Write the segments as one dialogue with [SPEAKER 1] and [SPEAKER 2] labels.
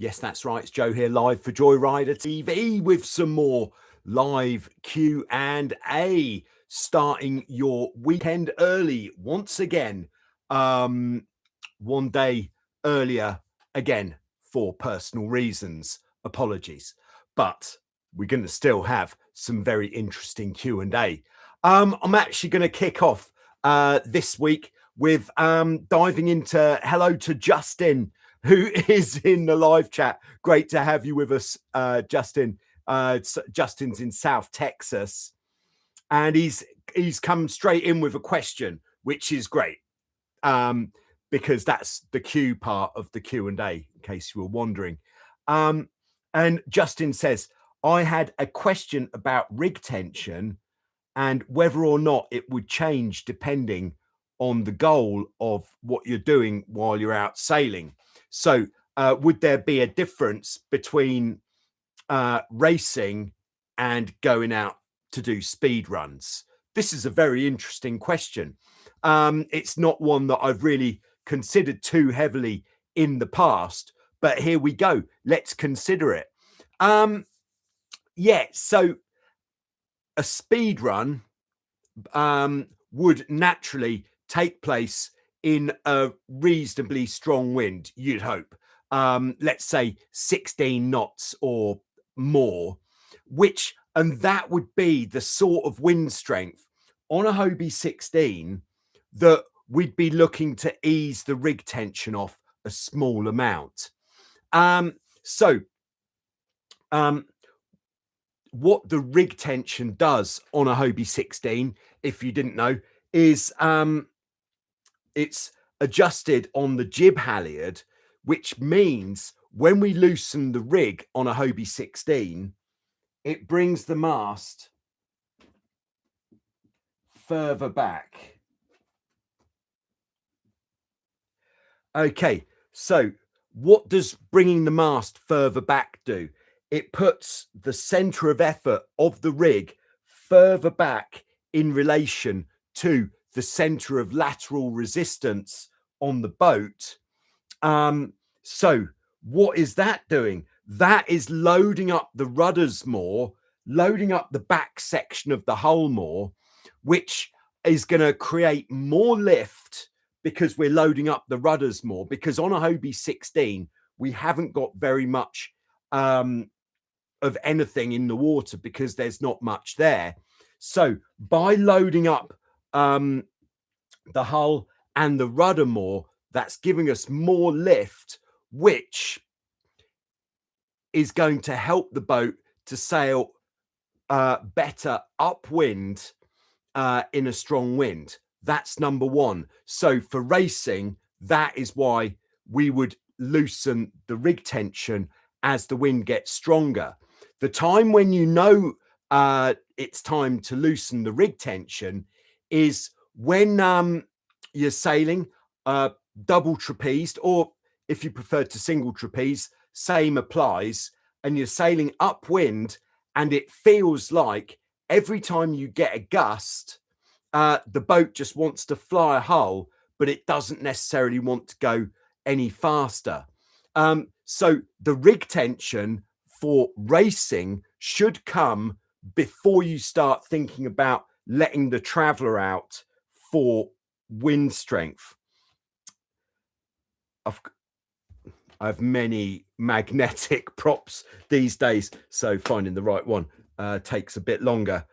[SPEAKER 1] Yes, that's right. It's Joe here live for Joyrider TV with some more live Q&A, starting your weekend early once again. 1 day earlier again for personal reasons. Apologies. But we're going to still have some very interesting Q&A. I'm actually going to kick off this week with diving into hello to Justin, who is in the live chat. Great to have you with us, Justin. Justin's in South Texas, and he's come straight in with a question, which is great, because that's the Q part of the Q&A, in case you were wondering. And Justin says, I had a question about rig tension and whether or not it would change depending on the goal of what you're doing while you're out sailing. So would there be a difference between racing and going out to do speed runs? This is a very interesting question. It's not one that I've really considered too heavily in the past, but here we go. Let's consider it. Yeah, so a speed run would naturally take place in a reasonably strong wind, you'd hope. Let's say 16 knots or more, and that would be the sort of wind strength on a Hobie 16 that we'd be looking to ease the rig tension off a small amount. What the rig tension does on a Hobie 16, if you didn't know, is it's adjusted on the jib halyard, which means when we loosen the rig on a Hobie 16, it brings the mast further back. Okay, so what does bringing the mast further back do? It puts the center of effort of the rig further back in relation to the center of lateral resistance on the boat. So what is that doing? That is loading up the rudders more, loading up the back section of the hull more, which is going to create more lift because we're loading up the rudders more. Because on a Hobie 16, we haven't got very much of anything in the water because there's not much there. So by loading up the hull and the rudder more, that's giving us more lift, which is going to help the boat to sail better upwind in a strong wind. That's number one. So for racing, that is why we would loosen the rig tension as the wind gets stronger. The time when you know it's time to loosen the rig tension is when you're sailing double trapezed, or if you prefer to single trapeze, same applies, and you're sailing upwind, and it feels like every time you get a gust, the boat just wants to fly a hull, but it doesn't necessarily want to go any faster. So the rig tension for racing should come before you start thinking about letting the traveler out for wind strength. I have many magnetic props these days, so finding the right one takes a bit longer.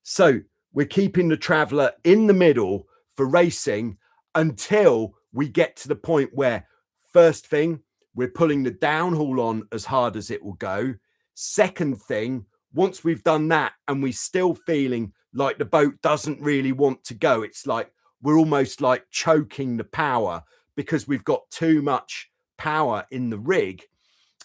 [SPEAKER 1] So we're keeping the traveler in the middle for racing until we get to the point where, first thing, we're pulling the downhaul on as hard as it will go. Second thing, once we've done that and we're still feeling like the boat doesn't really want to go, it's like we're almost like choking the power because we've got too much power in the rig.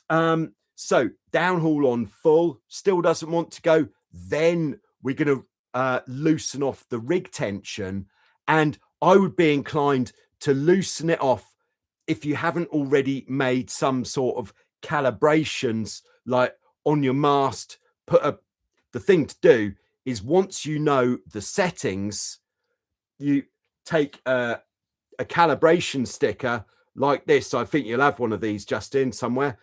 [SPEAKER 1] So downhaul on full, still doesn't want to go. Then we're going to loosen off the rig tension. And I would be inclined to loosen it off if you haven't already made some sort of calibrations, like on your mast. The thing to do is, once you know the settings, you take a calibration sticker like this. I think you'll have one of these, Justin, somewhere.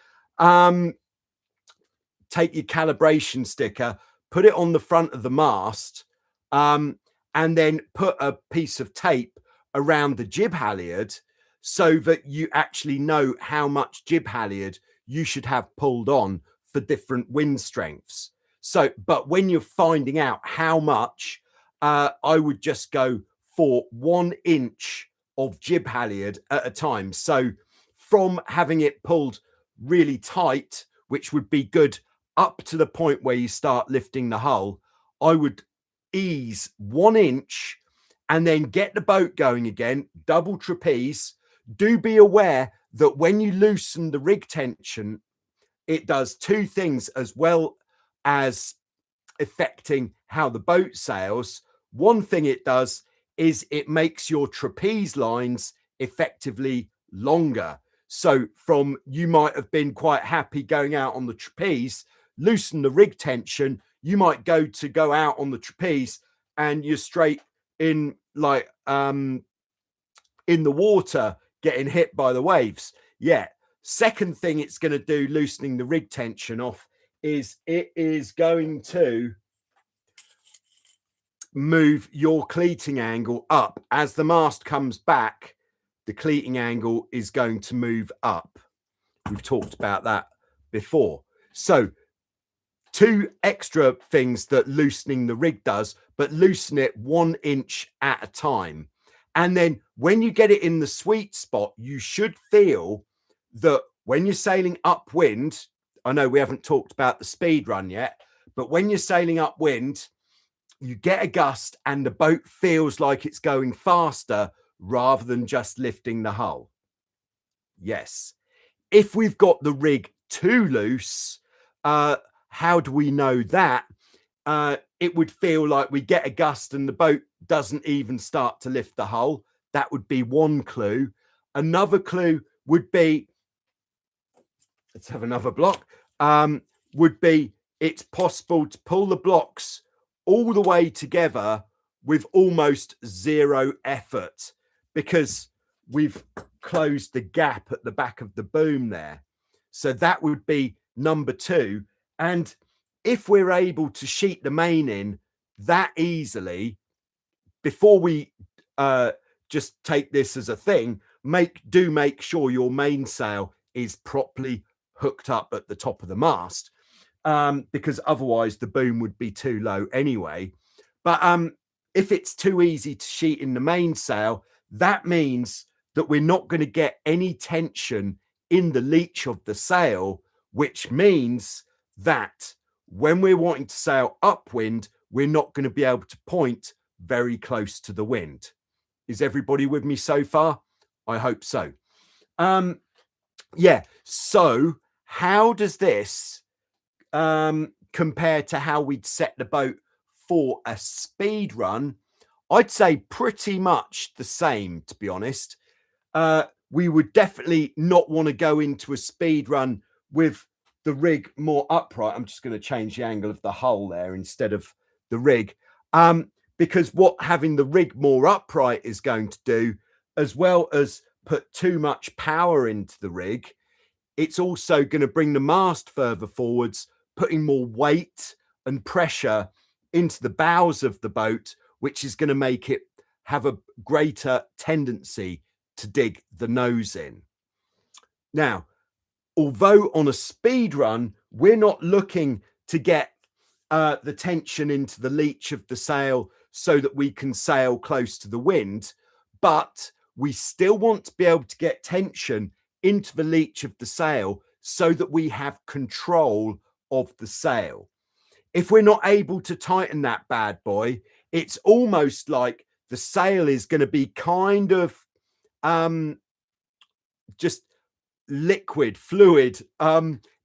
[SPEAKER 1] Take your calibration sticker, put it on the front of the mast, and then put a piece of tape around the jib halyard so that you actually know how much jib halyard you should have pulled on for different wind strengths. So, but when you're finding out how much, I would just go for 1 inch of jib halyard at a time. So from having it pulled really tight, which would be good up to the point where you start lifting the hull, I would ease 1 inch and then get the boat going again, double trapeze. Do be aware that when you loosen the rig tension, it does 2 things as well as affecting how the boat sails. One thing it does is it makes your trapeze lines effectively longer. So from, you might have been quite happy going out on the trapeze, loosen the rig tension, you might go out on the trapeze and you're straight in, like in the water, getting hit by the waves. Yeah. Second thing it's going to do, loosening the rig tension off, is it is going to move your cleating angle up. As the mast comes back, the cleating angle is going to move up. We've talked about that before. So 2 extra things that loosening the rig does, but loosen it 1 inch at a time. And then when you get it in the sweet spot, you should feel that when you're sailing upwind, I know we haven't talked about the speed run yet, but when you're sailing upwind, you get a gust and the boat feels like it's going faster rather than just lifting the hull. Yes. If we've got the rig too loose, how do we know that? It would feel like we get a gust and the boat doesn't even start to lift the hull. That would be one clue. Another clue would be, let's have another block, would be it's possible to pull the blocks all the way together with almost zero effort because we've closed the gap at the back of the boom there. So that would be number 2. And if we're able to sheet the main in that easily, before we just take this as a thing, make sure your mainsail is properly hooked up at the top of the mast, because otherwise the boom would be too low anyway. But if it's too easy to sheet in the mainsail, that means that we're not going to get any tension in the leech of the sail, which means that when we're wanting to sail upwind, we're not going to be able to point very close to the wind. Is everybody with me so far? I hope so. Yeah. So how does this compare to how we'd set the boat for a speed run? I'd say pretty much the same, to be honest. We would definitely not want to go into a speed run with the rig more upright. I'm just going to change the angle of the hull there instead of the rig, because what having the rig more upright is going to do, as well as put too much power into the rig, it's also going to bring the mast further forwards, putting more weight and pressure into the bows of the boat, which is going to make it have a greater tendency to dig the nose in. Now, although on a speed run, we're not looking to get the tension into the leech of the sail so that we can sail close to the wind, but we still want to be able to get tension into the leech of the sail so that we have control of the sail. If we're not able to tighten that bad boy, it's almost like the sail is going to be kind of just liquid, fluid.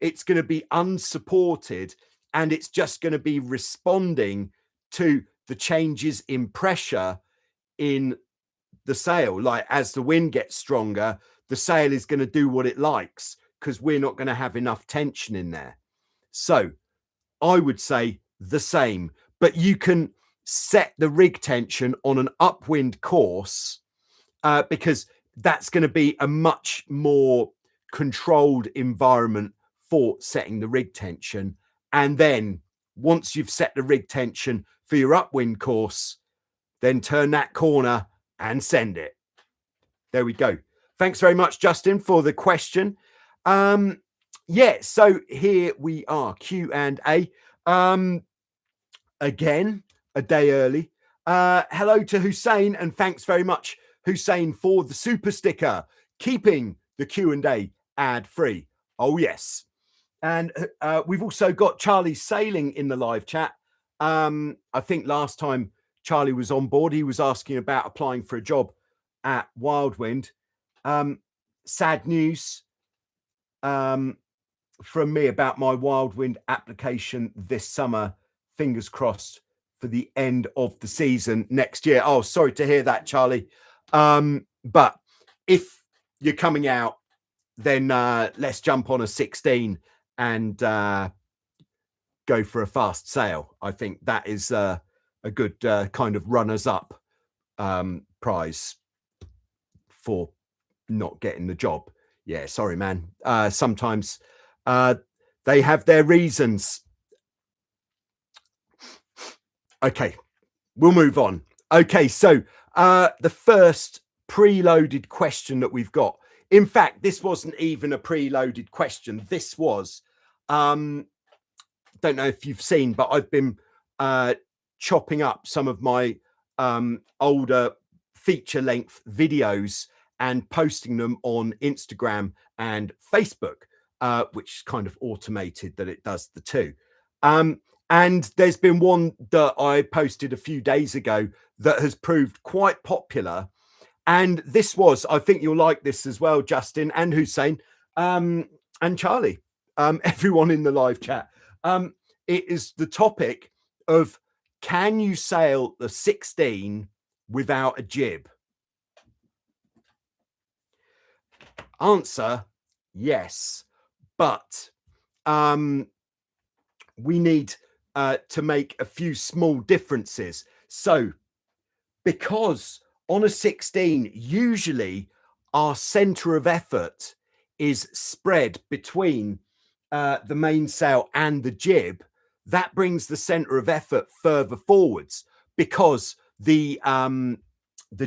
[SPEAKER 1] It's going to be unsupported, and it's just going to be responding to the changes in pressure in the sail. Like as the wind gets stronger, the sail is going to do what it likes because we're not going to have enough tension in there. So I would say the same, but you can set the rig tension on an upwind course, because that's going to be a much more controlled environment for setting the rig tension. And then once you've set the rig tension for your upwind course, then turn that corner and send it. There we go. Thanks very much, Justin, for the question. Yeah, so here we are, Q&A. Again, a day early. Hello to Hussein, and thanks very much, Hussein, for the super sticker, keeping the Q&A ad-free. Oh, yes. And we've also got Charlie Sailing in the live chat. I think last time Charlie was on board, he was asking about applying for a job at Wildwind. Sad news from me about my Wildwind application this summer. Fingers crossed for the end of the season next year. Oh, sorry to hear that, Charlie. But if you're coming out, then let's jump on a 16 and go for a fast sail. I think that is a good kind of runners-up prize for not getting the job. Yeah, sorry, man. Sometimes they have their reasons. Okay, we'll move on. Okay, so the first preloaded question that we've got. In fact, this wasn't even a preloaded question. This was, don't know if you've seen, but I've been chopping up some of my older feature-length videos and posting them on Instagram and Facebook, which is kind of automated that it does the two. And there's been one that I posted a few days ago that has proved quite popular. And this was, I think you'll like this as well, Justin and Hussein, and Charlie, everyone in the live chat. It is the topic of, can you sail the 16 without a jib? Answer, yes. But we need to make a few small differences. So because on a 16, usually our center of effort is spread between the mainsail and the jib, that brings the center of effort further forwards, because the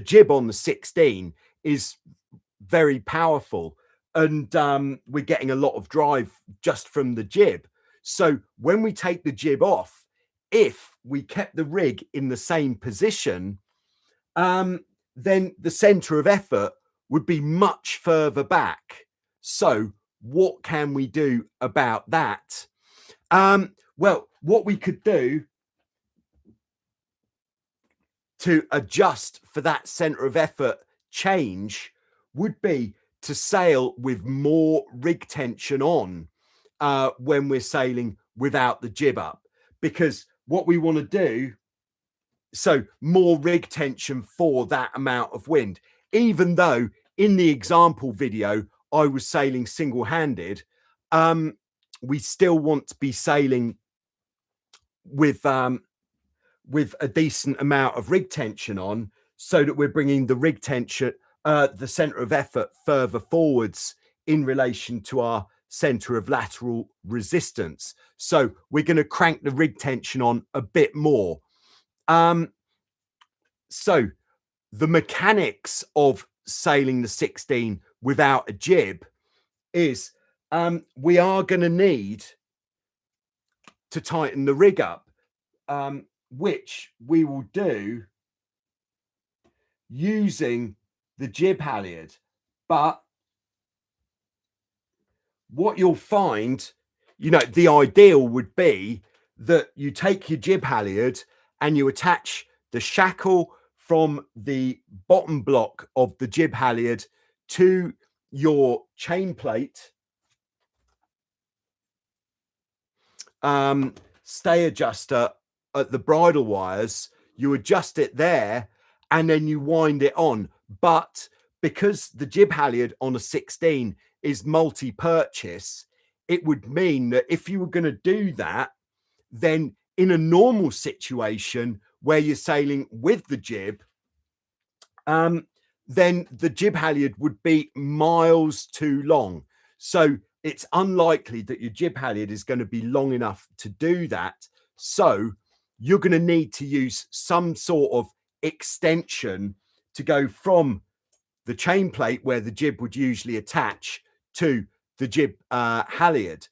[SPEAKER 1] jib on the 16 is very powerful, and we're getting a lot of drive just from the jib. So when we take the jib off, if we kept the rig in the same position, then the center of effort would be much further back. So what can we do about that? Well, what we could do to adjust for that center of effort change would be to sail with more rig tension on when we're sailing without the jib up, because what we want to do, so more rig tension for that amount of wind, even though in the example video I was sailing single-handed, we still want to be sailing with a decent amount of rig tension on, so that we're bringing the rig tension, the center of effort further forwards in relation to our center of lateral resistance. So we're going to crank the rig tension on a bit more. So the mechanics of sailing the 16 without a jib is we are going to need to tighten the rig up, which we will do using the jib halyard. But what you'll find, you know, the ideal would be that you take your jib halyard and you attach the shackle from the bottom block of the jib halyard to your chain plate, stay adjuster at the bridle wires. You adjust it there and then you wind it on. But because the jib halyard on a 16 is multi-purchase, it would mean that if you were going to do that, then in a normal situation where you're sailing with the jib, then the jib halyard would be miles too long. So it's unlikely that your jib halyard is going to be long enough to do that. So you're going to need to use some sort of extension to go from the chain plate where the jib would usually attach to the jib halyard.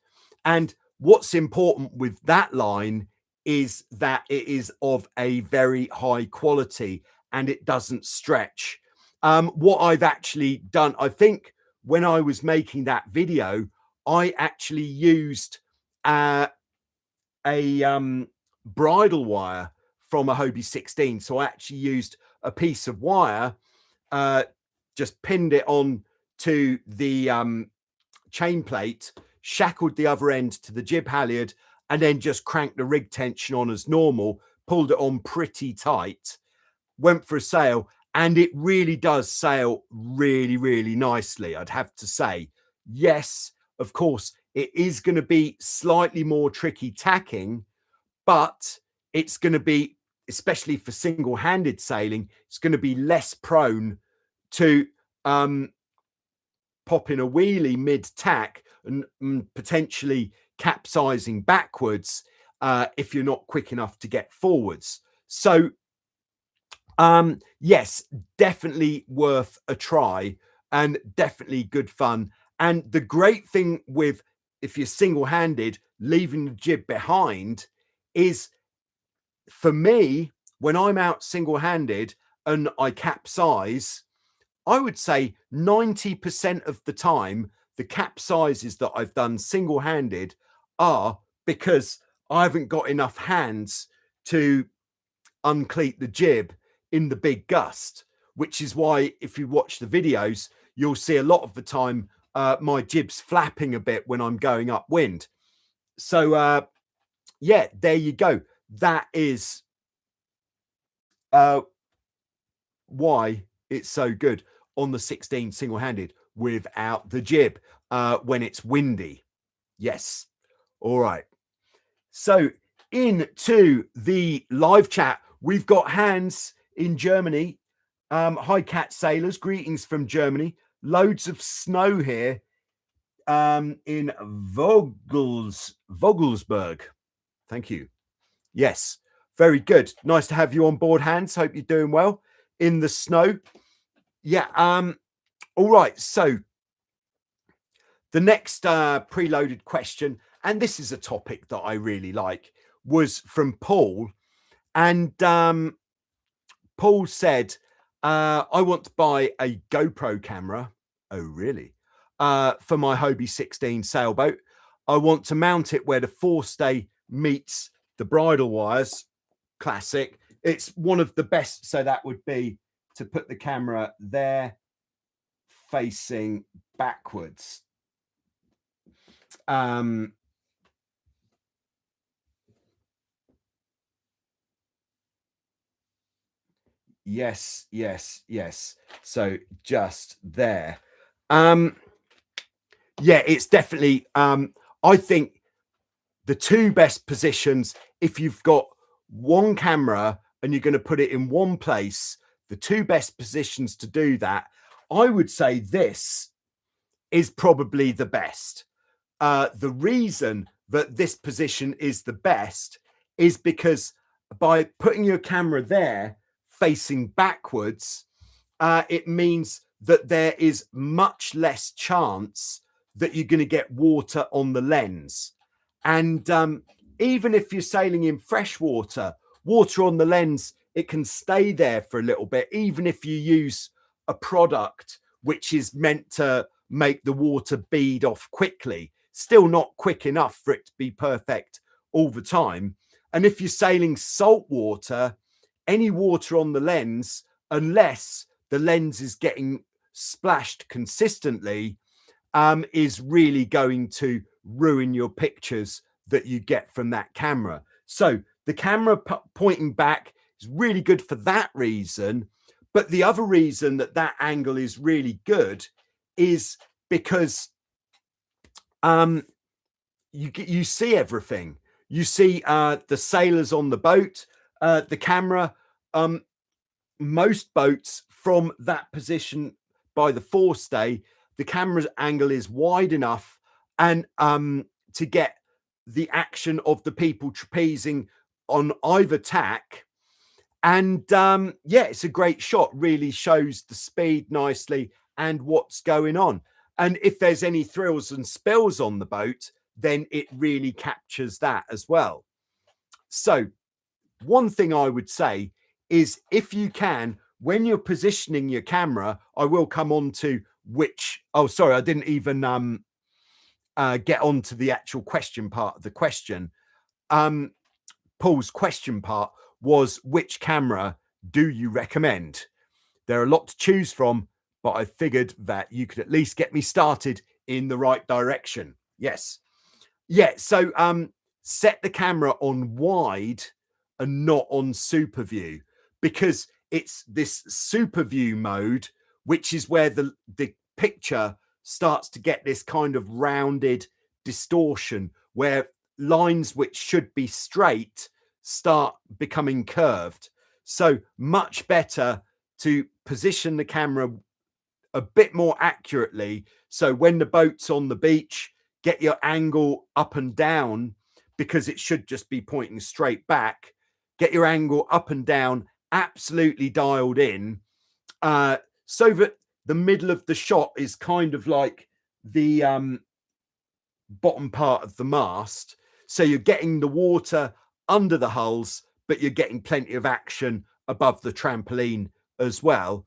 [SPEAKER 1] And what's important with that line is that it is of a very high quality and it doesn't stretch. What I've actually done, I think when I was making that video, I actually used a bridle wire from a Hobie 16. So I actually used a piece of wire, just pinned it on to the chain plate, shackled the other end to the jib halyard, and then just cranked the rig tension on as normal, pulled it on pretty tight, went for a sail, and it really does sail really, really nicely, I'd have to say. Yes, of course, it is going to be slightly more tricky tacking, but it's going to be, especially for single-handed sailing, it's going to be less prone to popping a wheelie mid-tack and potentially capsizing backwards if you're not quick enough to get forwards. So yes, definitely worth a try and definitely good fun. And the great thing with, if you're single-handed, leaving the jib behind is, for me, when I'm out single-handed and I capsize, I would say 90% of the time, the capsizes that I've done single-handed are because I haven't got enough hands to uncleat the jib in the big gust, which is why if you watch the videos, you'll see a lot of the time my jib's flapping a bit when I'm going upwind. So yeah, there you go. That is why it's so good on the 16 single-handed without the jib when it's windy. Yes. All right. So into the live chat, we've got Hans in Germany. Hi, cat sailors. Greetings from Germany. Loads of snow here in Vogelsberg. Thank you. Yes, very good. Nice to have you on board, Hans. Hope you're doing well in the snow. Yeah. All right. So the next preloaded question, and this is a topic that I really like, was from Paul. And Paul said, I want to buy a GoPro camera. Oh, really? For my Hobie 16 sailboat. I want to mount it where the forestay meets the bridle wires. Classic. It's one of the best. So that would be to put the camera there facing backwards. Yes. So just there. Yeah, it's definitely, I think the two best positions, if you've got one camera and you're going to put it in one place, the two best positions to do that, I would say this is probably the best. The reason that this position is the best is because by putting your camera there facing backwards, it means that there is much less chance that you're going to get water on the lens. And even if you're sailing in freshwater, water on the lens, it can stay there for a little bit, even if you use a product which is meant to make the water bead off quickly. Still not quick enough for it to be perfect all the time. And if you're sailing salt water, any water on the lens, unless the lens is getting splashed consistently, is really going to ruin your pictures that you get from that camera. So the camera pointing back is really good for that reason. But the other reason that that angle is really good is because you see everything. You see the sailors on the boat, the camera. Most boats from that position by the forestay, the camera's angle is wide enough and to get the action of the people trapezing on either tack. And yeah, it's a great shot, really shows the speed nicely and what's going on. And if there's any thrills and spills on the boat, then it really captures that as well. So one thing I would say is, if you can, when you're positioning your camera, I will come on to which, oh, sorry, I didn't even get on to the actual question part of the question. Paul's question part was, which camera do you recommend? There are a lot to choose from, but I figured that you could at least get me started in the right direction. Yes. Yeah. So set the camera on wide and not on super view, because it's this super view mode, which is where the picture starts to get this kind of rounded distortion, where lines which should be straight start becoming curved. So much better to position the camera a bit more accurately. So when the boat's on the beach, get your angle up and down, because it should just be pointing straight back. Get your angle up and down absolutely dialed in, so that the middle of the shot is kind of like the bottom part of the mast. So you're getting the water under the hulls, but you're getting plenty of action above the trampoline as well.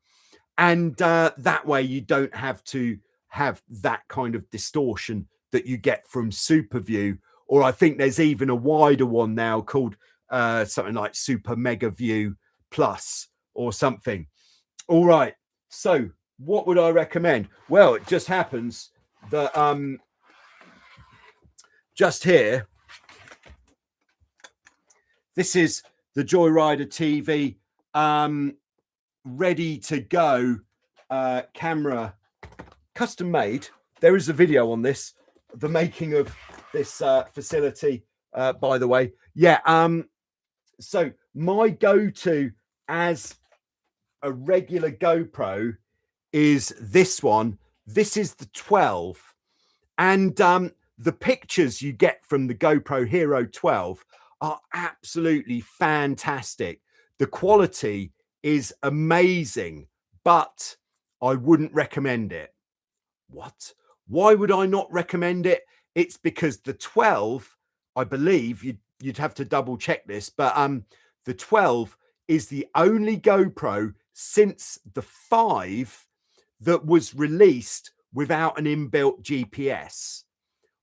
[SPEAKER 1] And that way you don't have to have that kind of distortion that you get from super view. Or I think there's even a wider one now called something like Super Mega View Plus or something. All right. So what would I recommend? Well, it just happens that just here, this is the Joyrider TV ready to go camera, custom made. There is a video on this, the making of this facility, by the way. Yeah. So my go-to as a regular GoPro is this one. This is the 12, and the pictures you get from the GoPro Hero 12 are absolutely fantastic. The quality is amazing, but I wouldn't recommend it. What? Why would I not recommend it? It's because the 12, I believe you'd have to double check this, but the 12 is the only GoPro since the 5 that was released without an inbuilt GPS.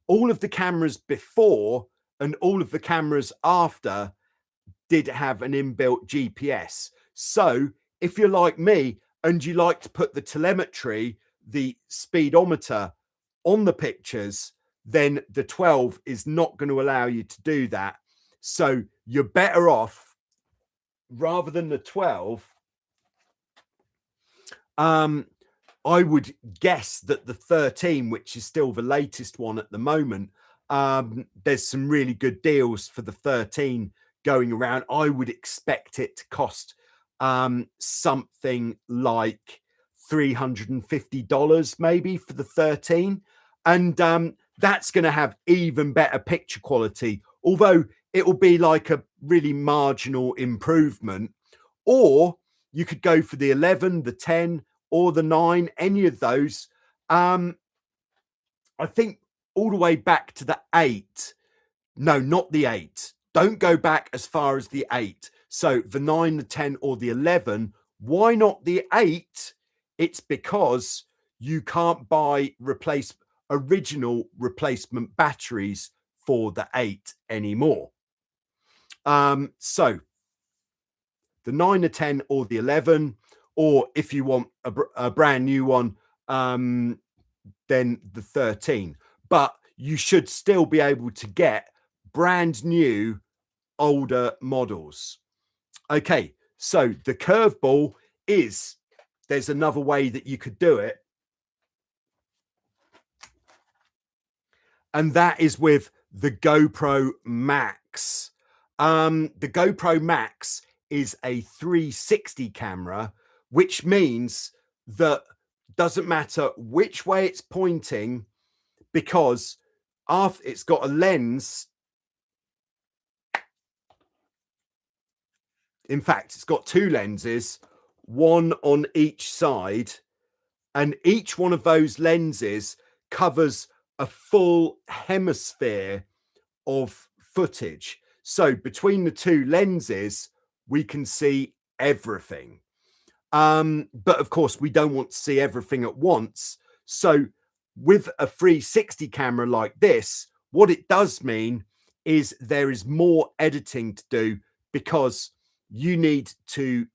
[SPEAKER 1] All of the cameras before and all of the cameras after did have an inbuilt GPS. So if you're like me and you like to put the telemetry, the speedometer on the pictures, then the 12 is not going to allow you to do that. So you're better off, rather than the 12, I would guess that the 13, which is still the latest one at the moment, there's some really good deals for the 13 going around. I would expect it to cost something like $350 maybe for the 13. And that's going to have even better picture quality, although it will be like a really marginal improvement. Or you could go for the 11, the 10, or the 9, any of those. I think all the way back to the 8. No, not the 8. Don't go back as far as the 8. So the 9, the 10, or the 11. Why not the 8? It's because you can't buy original replacement batteries for the 8 anymore. So the 9, the 10, or the 11, or if you want a brand new one, then the 13. But you should still be able to get brand new older models. Okay, so the curveball is, there's another way that you could do it, and that is with the GoPro Max. The GoPro Max is a 360 camera, which means that doesn't matter which way it's pointing, because after it's got a lens. In fact, it's got two lenses, one on each side, and each one of those lenses covers a full hemisphere of footage. So between the two lenses, we can see everything. But of course, we don't want to see everything at once. So with a 360 camera like this, what it does mean is there is more editing to do, because you need to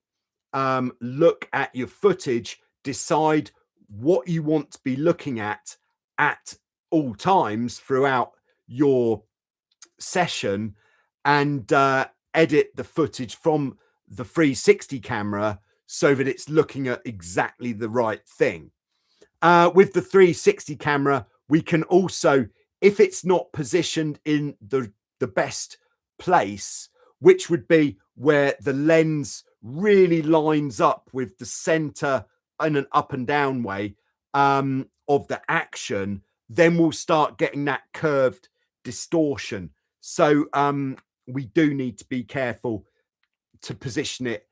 [SPEAKER 1] look at your footage, decide what you want to be looking at all times throughout your session, and edit the footage from the 360 camera so that it's looking at exactly the right thing. With the 360 camera, we can also, if it's not positioned in the best place, which would be where the lens really lines up with the center in an up and down way of the action, then we'll start getting that curved distortion. So we do need to be careful to position it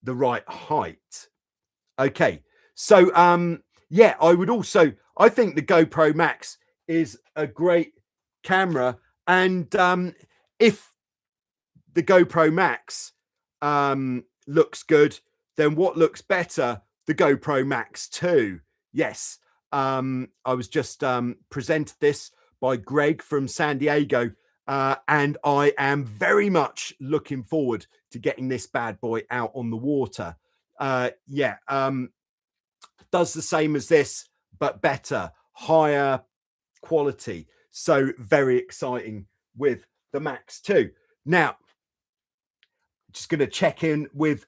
[SPEAKER 1] the right height. Okay, so yeah, I think the GoPro Max is a great camera, and if the GoPro Max looks good, then what looks better? The GoPro Max 2. Yes, I was just presented this by Greg from San Diego, and I am very much looking forward to getting this bad boy out on the water. Yeah, does the same as this, but better, higher quality. So very exciting with the Max 2. Now, just going to check in with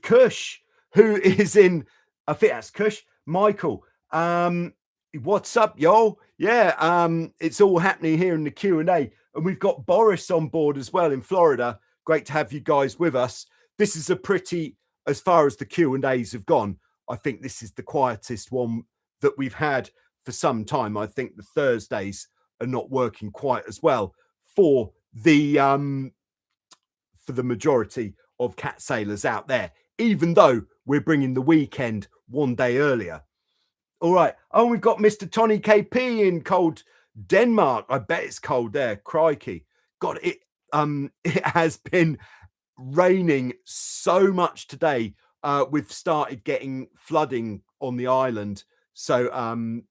[SPEAKER 1] Kush, who is in, I think that's Kush, Michael. What's up, y'all? Yeah, it's all happening here in the Q&A, and we've got Boris on board as well in Florida. Great to have you guys with us. This is a pretty, as far as the Q&As have gone, I think this is the quietest one that we've had for some time. I think the Thursdays are not working quite as well for the majority of cat sailors out there, even though we're bringing the weekend one day earlier. All right. Oh, we've got Mr. Tony KP in cold Denmark. I bet it's cold there. Crikey. God, it has been raining so much today. We've started getting flooding on the island. So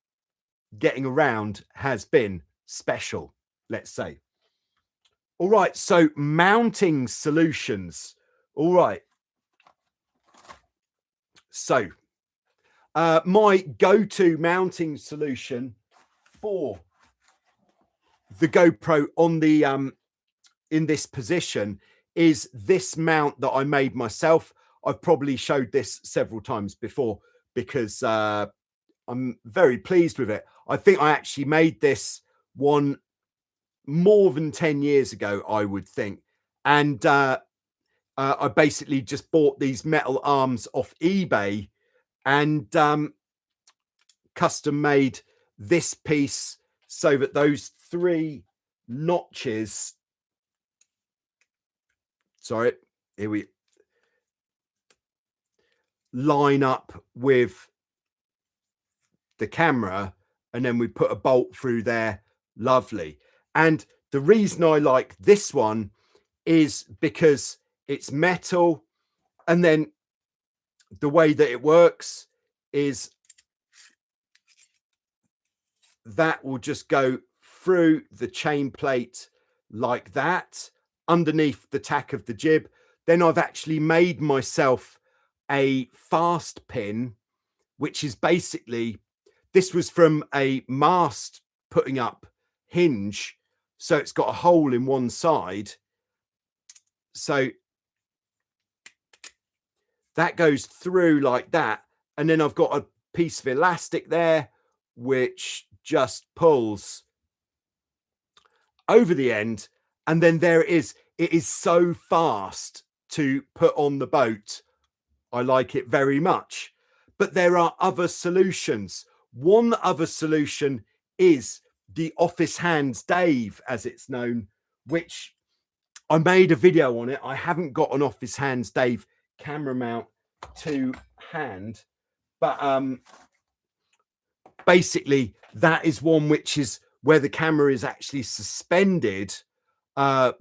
[SPEAKER 1] getting around has been special, let's say. All right. So mounting solutions. All right. So my go-to mounting solution for the GoPro on the in this position is this mount that I made myself. I've probably showed this several times before because I'm very pleased with it. I think I actually made this one more than 10 years ago, I would think. And I basically just bought these metal arms off eBay and custom made this piece so that those three notches, sorry, here we line up with the camera, and then we put a bolt through there. Lovely. And the reason I like this one is because it's metal, and then the way that it works is that will just go through the chain plate like that underneath the tack of the jib. Then I've actually made myself a fast pin, which is basically, this was from a mast putting up hinge. So it's got a hole in one side. So that goes through like that. And then I've got a piece of elastic there, which just pulls over the end. And then there it is. It is so fast to put on the boat I like it very much. But there are other solutions. One other solution is the Office Hands Dave, as it's known, which I made a video on it. I haven't got an Office Hands Dave camera mount to hand, but basically that is one which is where the camera is actually suspended by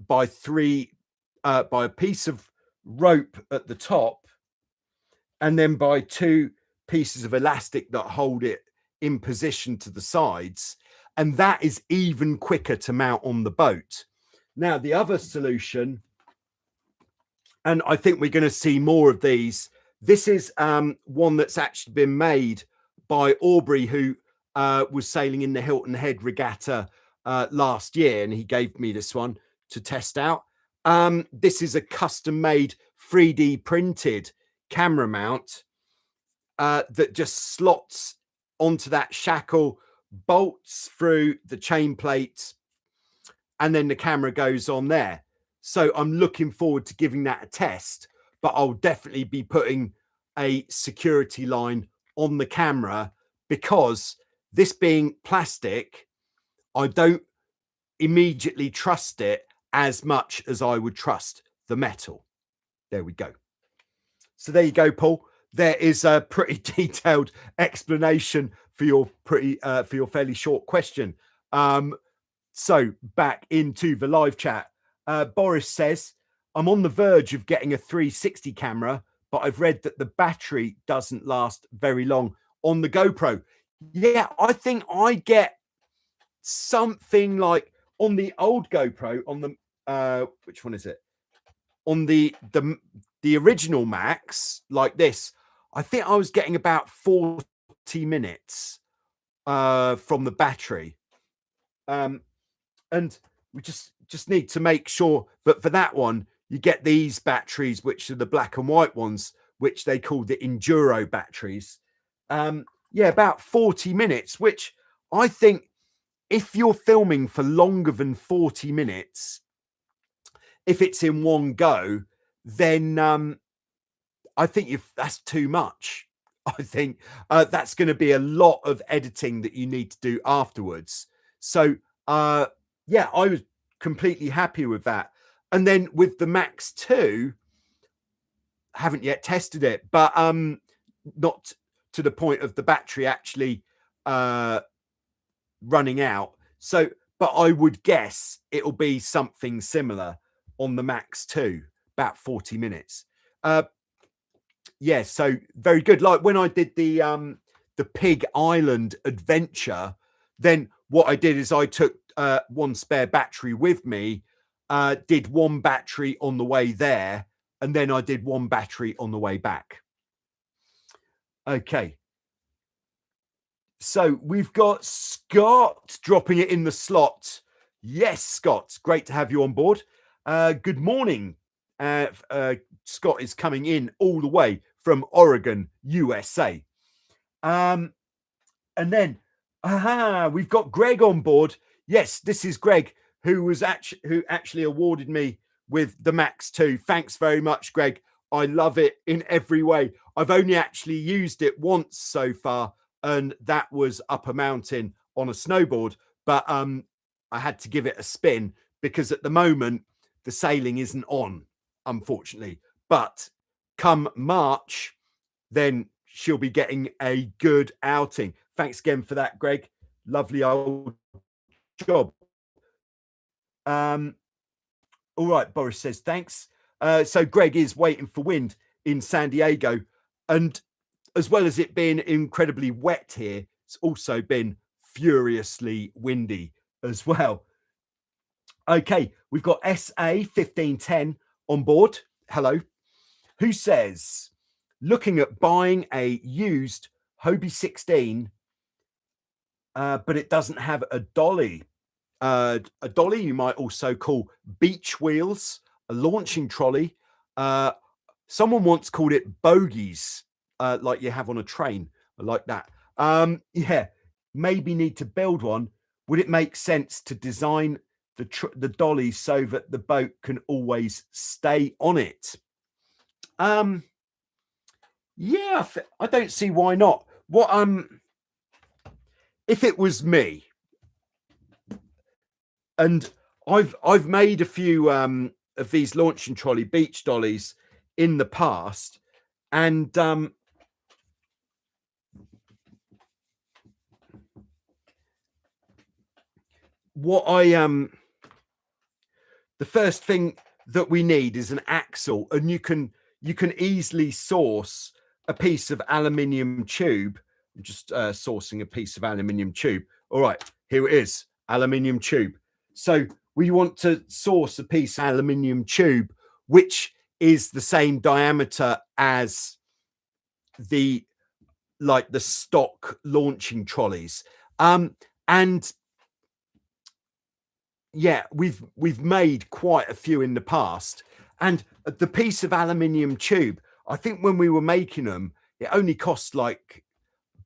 [SPEAKER 1] a piece of rope at the top, and then by 2 pieces of elastic that hold it in position to the sides, and that is even quicker to mount on the boat. Now, the other solution, and I think we're going to see more of these, this is one that's actually been made by Aubrey, who was sailing in the Hilton Head Regatta last year, and he gave me this one to test out. This is a custom-made 3D printed camera mount that just slots onto that shackle, bolts through the chain plate, and then the camera goes on there. So I'm looking forward to giving that a test, but I'll definitely be putting a security line on the camera, because this being plastic, I don't immediately trust it as much as I would trust the metal. There we go. So there you go, Paul. There is a pretty detailed explanation for your fairly short question. So back into the live chat. Boris says, I'm on the verge of getting a 360 camera, but I've read that the battery doesn't last very long on the GoPro. Yeah, I think I get something like on the old GoPro, on the which one is it? On the original Max, like this, I think I was getting about 40 minutes from the battery. And we just need to make sure that for that one, you get these batteries, which are the black and white ones, which they call the Enduro batteries. Yeah, about 40 minutes, which I think if you're filming for longer than 40 minutes, if it's in one go, then I think that's too much. I think that's going to be a lot of editing that you need to do afterwards. So, yeah, I was completely happy with that. And then with the Max 2, haven't yet tested it, but not to the point of the battery actually running out. So, but I would guess it'll be something similar on the Max 2, about 40 minutes. Yeah, so very good. Like when I did the Pig Island adventure, then what I did is I took one spare battery with me, did one battery on the way there, and then I did one battery on the way back. Okay. So we've got Scott dropping it in the slot. Yes, Scott, great to have you on board. Good morning. Scott is coming in all the way from Oregon, USA. And then, we've got Greg on board. Yes, this is Greg, who actually awarded me with the Max 2. Thanks very much, Greg. I love it in every way. I've only actually used it once so far, and that was up a mountain on a snowboard. But I had to give it a spin because at the moment the sailing isn't on, unfortunately. But come March, then she'll be getting a good outing. Thanks again for that, Greg. Lovely old job. All right, Boris says thanks. So Greg is waiting for wind in San Diego, and as well as it being incredibly wet here, it's also been furiously windy as well. Okay, we've got SA1510 on board. Hello. Who says, looking at buying a used Hobie 16, but it doesn't have a dolly. A dolly you might also call beach wheels, a launching trolley. Someone once called it bogies, like you have on a train. I like that. Yeah, maybe need to build one. Would it make sense to design the dolly so that the boat can always stay on it? Yeah, I don't see why not. What if it was me, and I've made a few of these launching trolley beach dollies in the past, and what I the first thing that we need is an axle, and you can easily source a piece of aluminium tube. I'm just sourcing a piece of aluminium tube. All right, here it is, aluminium tube. So we want to source a piece of aluminium tube which is the same diameter as the stock launching trolleys. And yeah, we've made quite a few in the past, and the piece of aluminium tube, I think when we were making them, it only cost like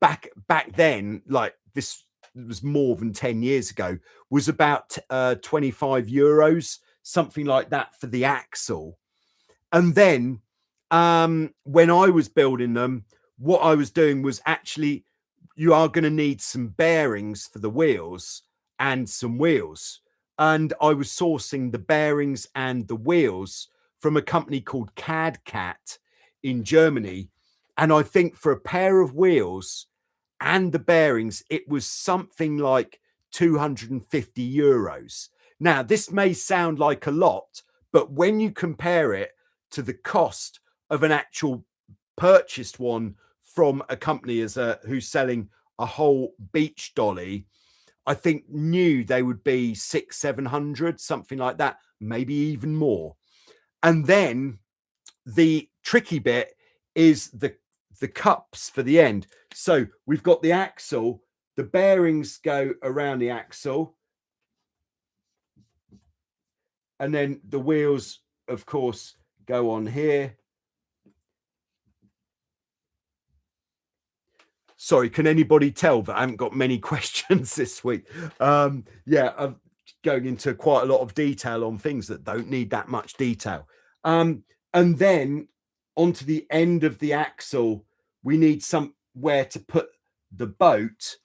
[SPEAKER 1] back then, like this was more than 10 years ago, was about 25 euros, something like that, for the axle. And then when I was building them, what I was doing was actually, you are going to need some bearings for the wheels and some wheels. And I was sourcing the bearings and the wheels from a company called Cat in Germany. And I think for a pair of wheels and the bearings, it was something like 250 euros. Now, this may sound like a lot, but when you compare it to the cost of an actual purchased one from a company who's selling a whole beach dolly, I think new they would be 600-700, something like that, maybe even more. And then the tricky bit is the cups for the end. So we've got the axle, the bearings go around the axle, and then the wheels, of course, go on here. Sorry, can anybody tell that I haven't got many questions this week? Yeah, I'm going into quite a lot of detail on things that don't need that much detail. And then onto the end of the axle, we need somewhere to put the boat.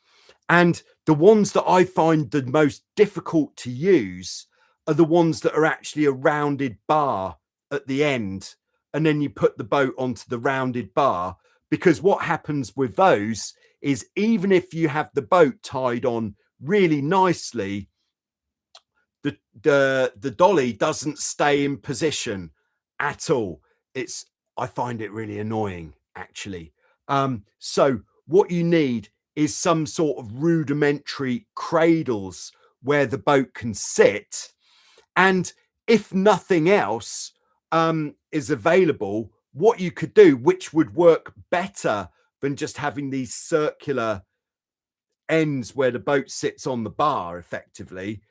[SPEAKER 1] And the ones that I find the most difficult to use are the ones that are actually a rounded bar at the end. And then you put the boat onto the rounded bar, because what happens with those is, even if you have the boat tied on really nicely, the dolly doesn't stay in position at all. I find it really annoying, actually. So what you need is some sort of rudimentary cradles where the boat can sit. And if nothing else is available, what you could do, which would work better than just having these circular ends where the boat sits on the bar effectively,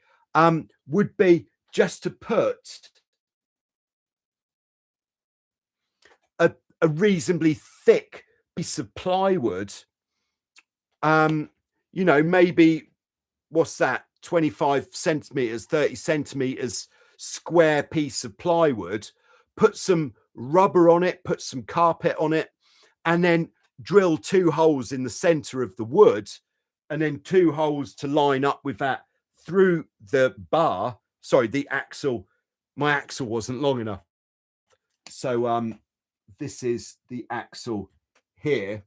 [SPEAKER 1] would be just to put a reasonably thick piece of plywood, you know, maybe, what's that, 25 centimeters, 30 centimeters square piece of plywood, put some rubber on it, put some carpet on it, and then drill 2 holes in the center of the wood, and then 2 holes to line up with that through the bar. Sorry, the axle. My axle wasn't long enough. So this is the axle here.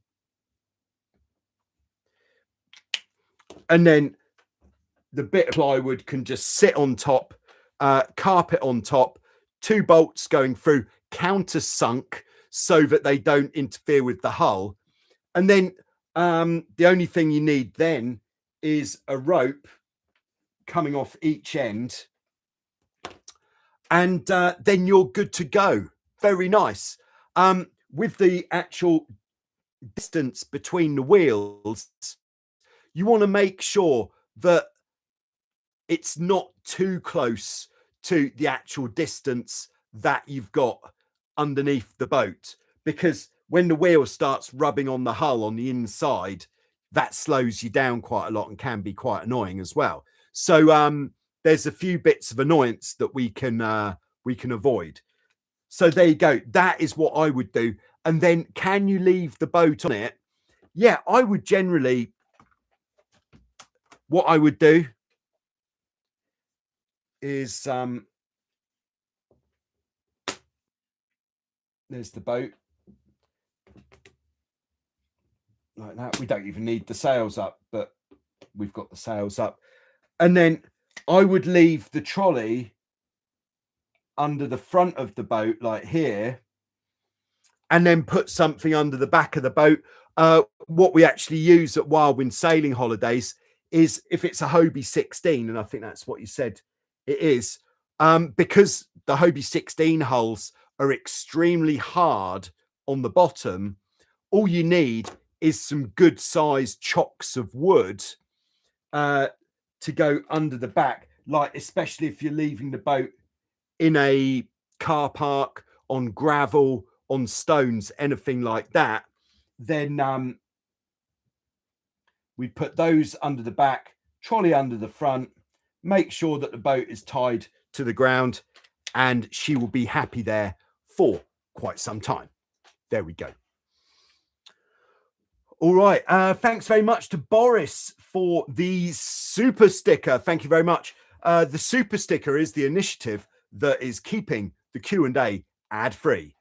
[SPEAKER 1] And then the bit of plywood can just sit on top, carpet on top, 2 bolts going through, countersunk so that they don't interfere with the hull. And then the only thing you need then is a rope coming off each end, and then you're good to go. Very nice. With the actual distance between the wheels, you want to make sure that it's not too close to the actual distance that you've got underneath the boat, because when the wheel starts rubbing on the hull on the inside, that slows you down quite a lot and can be quite annoying as well. So there's a few bits of annoyance that we can avoid. So there you go. That is what I would do. And then can you leave the boat on it? Yeah, I would generally, what I would do is, there's the boat. Like that. We don't even need the sails up, but we've got the sails up. And then I would leave the trolley under the front of the boat, like here, and then put something under the back of the boat. What we actually use at Wild Wind Sailing Holidays is, if it's a Hobie 16, and I think that's what you said it is, because the Hobie 16 hulls are extremely hard on the bottom, all you need is some good sized chocks of wood to go under the back, like especially if you're leaving the boat in a car park, on gravel, on stones, anything like that. Then we put those under the back, trolley under the front, make sure that the boat is tied to the ground, and she will be happy there for quite some time. There we go. All right. Thanks very much to Boris for the super sticker. Thank you very much. The super sticker is the initiative that is keeping the Q&A ad-free.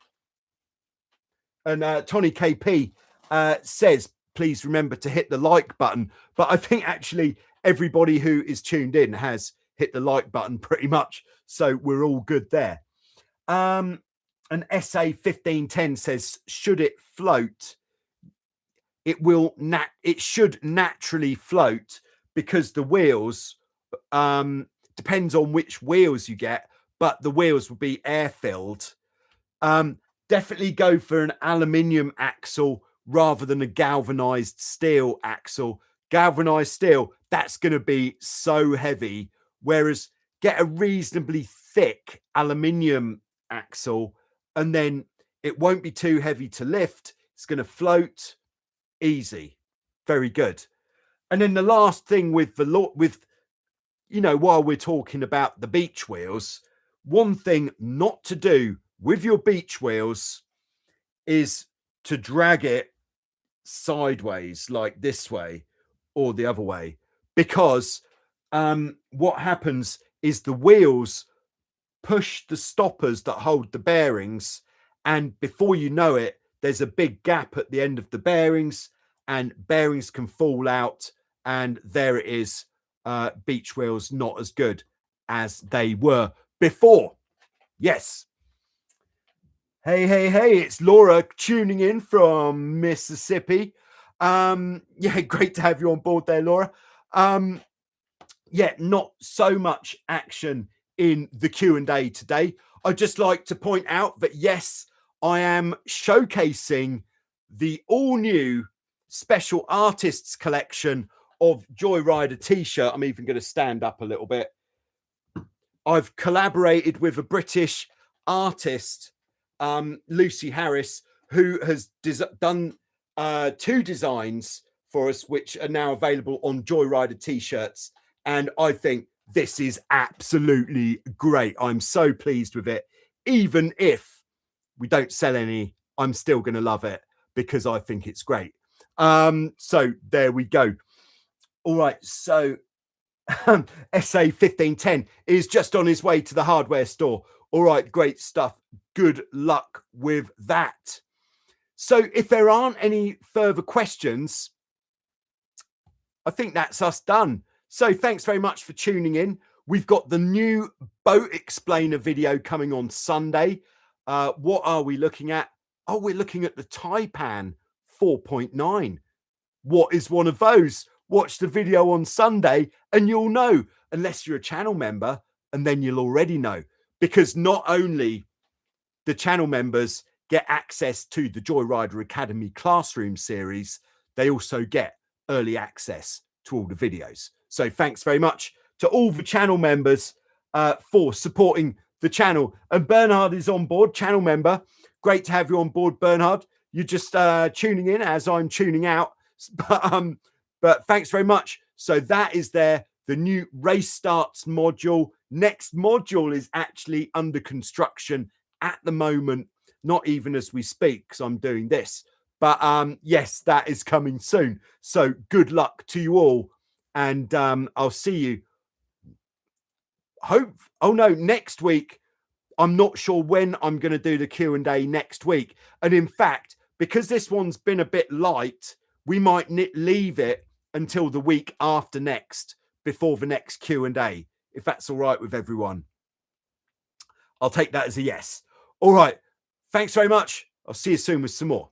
[SPEAKER 1] And Tony KP says, please remember to hit the like button. But I think actually everybody who is tuned in has hit the like button pretty much. So we're all good there. And SA 1510 says, should it float? It should naturally float, because the wheels, depends on which wheels you get, but the wheels will be air filled. Definitely go for an aluminium axle rather than a galvanized steel axle. Galvanized steel, that's going to be so heavy, whereas get a reasonably thick aluminium axle, and then it won't be too heavy to lift. It's going to float easy. Very good. And then the last thing with while we're talking about the beach wheels, one thing not to do with your beach wheels is to drag it sideways, like this way or the other way, because what happens is the wheels push the stoppers that hold the bearings, and before you know it, there's a big gap at the end of the bearings, and bearings can fall out, and there it is. Beach wheels not as good as they were before. Yes. Hey, it's Laura tuning in from Mississippi. Yeah, great to have you on board there, Laura. Yeah, not so much action in the Q&A today. I'd just like to point out that, yes, I am showcasing the all-new special artists collection of Joyrider t-shirt. I'm even going to stand up a little bit. I've collaborated with a British artist, Lucy Harris, who has done 2 designs for us, which are now available on Joyrider t-shirts. And I think this is absolutely great. I'm so pleased with it. Even if we don't sell any, I'm still going to love it because I think it's great. So there we go. All right. So SA 1510 is just on his way to the hardware store. All right. Great stuff. Good luck with that. So if there aren't any further questions, I think that's us done. So thanks very much for tuning in. We've got the new boat explainer video coming on Sunday. What are we looking at? Oh, we're looking at the Taipan 4.9. What is one of those? Watch the video on Sunday and you'll know, unless you're a channel member, and then you'll already know, because not only the channel members get access to the Joyrider Academy classroom series, they also get early access to all the videos. So thanks very much to all the channel members for supporting the channel. And Bernhard is on board, channel member. Great to have you on board, Bernhard. You're just tuning in as I'm tuning out. But thanks very much. So that is there, the new race starts module. Next module is actually under construction at the moment. not even as we speak, because I'm doing this. But yes, that is coming soon. So good luck to you all. And I'll see you. Next week. I'm not sure when I'm going to do the Q&A next week. And in fact, because this one's been a bit light, we might leave it until the week after next, before the next Q&A, if that's all right with everyone. I'll take that as a yes. All right. Thanks very much. I'll see you soon with some more.